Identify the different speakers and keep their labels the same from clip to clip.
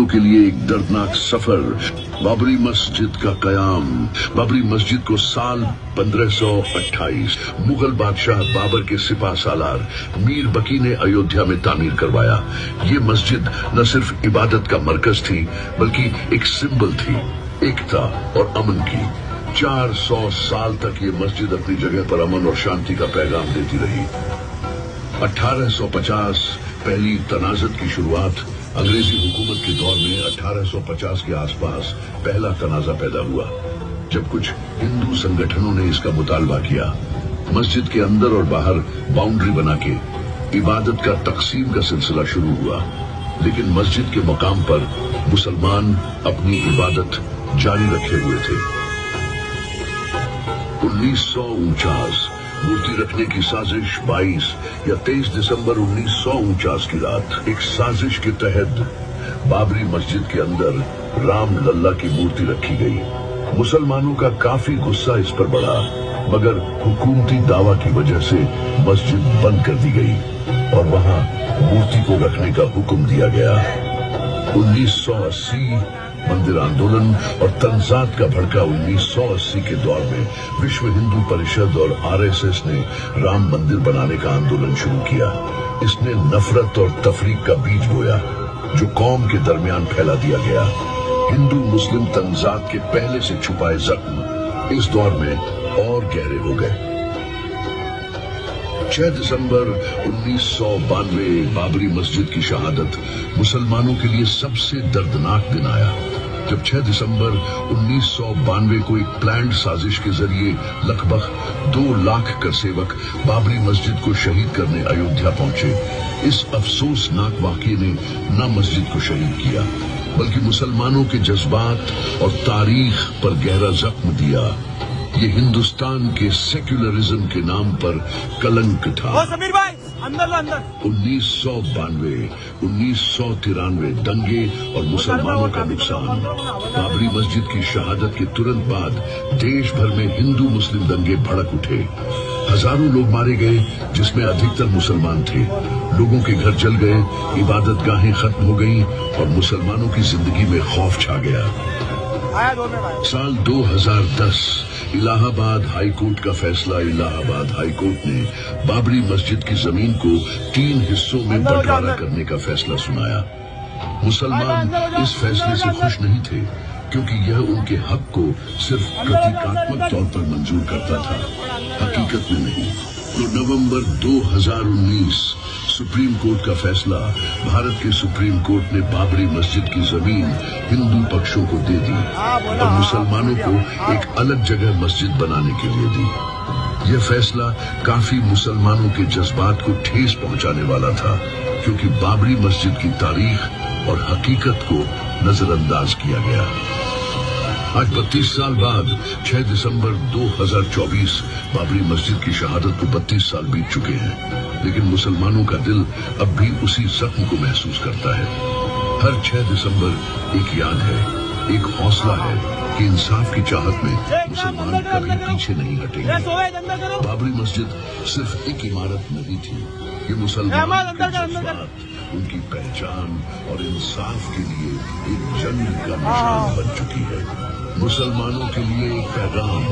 Speaker 1: मुसलमानों के लिए एक दर्दनाक सफर। बाबरी मस्जिद का कयाम। बाबरी मस्जिद को साल 1528 मुगल बादशाह बाबर के सिपा सालार मीर बकी ने अयोध्या में तामीर करवाया। ये मस्जिद न सिर्फ इबादत का मरकज थी बल्कि एक सिंबल थी एकता और अमन की। 400 साल तक ये मस्जिद अपनी जगह पर अमन और शांति का पैगाम देती रही। 1850 पहली तनाज़त की शुरुआत। अंग्रेजी हुकूमत के दौर में 1850 के आसपास पहला तनाज़ा पैदा हुआ जब कुछ हिंदू संगठनों ने इसका मुतालबा किया। मस्जिद के अंदर और बाहर बाउंड्री बना के इबादत का तकसीम का सिलसिला शुरू हुआ, लेकिन मस्जिद के मकाम पर मुसलमान अपनी इबादत जारी रखे हुए थे। 1949 मूर्ति रखने की साजिश। 22 या 23 दिसंबर 1949 की रात एक साजिश के तहत बाबरी मस्जिद के अंदर राम लल्ला की मूर्ति रखी गई। मुसलमानों का काफी गुस्सा इस पर बढ़ा, मगर हुकूमती दावा की वजह से मस्जिद बंद कर दी गई और वहां मूर्ति को रखने का हुक्म दिया गया। 1980 मंदिर आंदोलन और तंजात का भड़का। 1980 के दौर में विश्व हिंदू परिषद और आरएसएस ने राम मंदिर बनाने का आंदोलन शुरू किया। इसने नफरत और तफरीक का बीज बोया जो कौम के दरमियान फैला दिया गया। हिंदू मुस्लिम तंजात के पहले से छुपाए जख्म इस दौर में और गहरे हो गए। 6 दिसंबर 1992 बाबरी मस्जिद की शहादत मुसलमानों के लिए सबसे दर्दनाक दिन आया। जब 6 दिसंबर 1992 को एक प्लान्ड साजिश के जरिए लगभग 2 लाख करसेवक बाबरी मस्जिद को शहीद करने अयोध्या पहुंचे। इस अफसोसनाक वाक़ये ने न मस्जिद को शहीद किया बल्कि मुसलमानों के जज्बात और तारीख पर गहरा जख्म दिया। ये हिंदुस्तान के सेक्युलरिज्म के नाम पर कलंक था। 1992, 1993 दंगे और मुसलमानों का नुकसान। बाबरी मस्जिद की शहादत के तुरंत बाद देश भर में हिंदू मुस्लिम दंगे भड़क उठे। हजारों लोग मारे गए जिसमें अधिकतर मुसलमान थे। लोगों के घर जल गए, इबादत गाहें खत्म हो गईं और मुसलमानों की जिंदगी में खौफ छा गया। साल 2010 इलाहाबाद हाई कोर्ट का फैसला। इलाहाबाद हाई कोर्ट ने बाबरी मस्जिद की जमीन को 3 हिस्सों में बंटवारा करने का फैसला सुनाया। मुसलमान इस फैसले से खुश नहीं थे क्योंकि यह उनके हक को सिर्फ प्रतीकात्मक तौर पर मंजूर करता था, हकीकत में नहीं। तो नवंबर 2019 सुप्रीम कोर्ट का फैसला। भारत के सुप्रीम कोर्ट ने बाबरी मस्जिद की जमीन हिंदू पक्षों को दे दी और मुसलमानों को एक अलग जगह मस्जिद बनाने के लिए दी। यह फैसला काफी मुसलमानों के जज्बात को ठेस पहुंचाने वाला था क्योंकि बाबरी मस्जिद की तारीख और हकीकत को नजरअंदाज किया गया। आज 32 साल बाद 6 दिसंबर 2024 बाबरी मस्जिद की शहादत को 32 साल बीत चुके हैं, लेकिन मुसलमानों का दिल अब भी उसी जख्म को महसूस करता है। हर 6 दिसंबर एक याद है, एक हौसला है कि इंसाफ की चाहत में मुसलमान कभी पीछे नहीं हटेंगे। बाबरी मस्जिद सिर्फ एक इमारत नहीं थी, ये मुसलमानों के जज्बात, उनकी पहचान और इंसाफ के लिए एक जंग का निशान बन चुकी है। मुसलमानों के लिए एक पैगाम।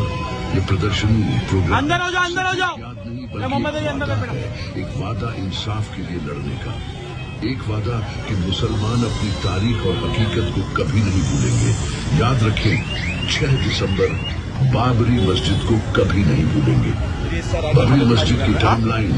Speaker 1: ये प्रदर्शनी प्रोग्राम
Speaker 2: अंदर हो जाओ।
Speaker 1: याद नहीं बल्कि एक वादा इंसाफ के लिए लड़ने का। एक वादा कि मुसलमान अपनी तारीख और हकीकत को कभी नहीं भूलेंगे। याद रखें, 6 दिसंबर बाबरी मस्जिद को कभी नहीं भूलेंगे। बाबरी मस्जिद की टाइमलाइन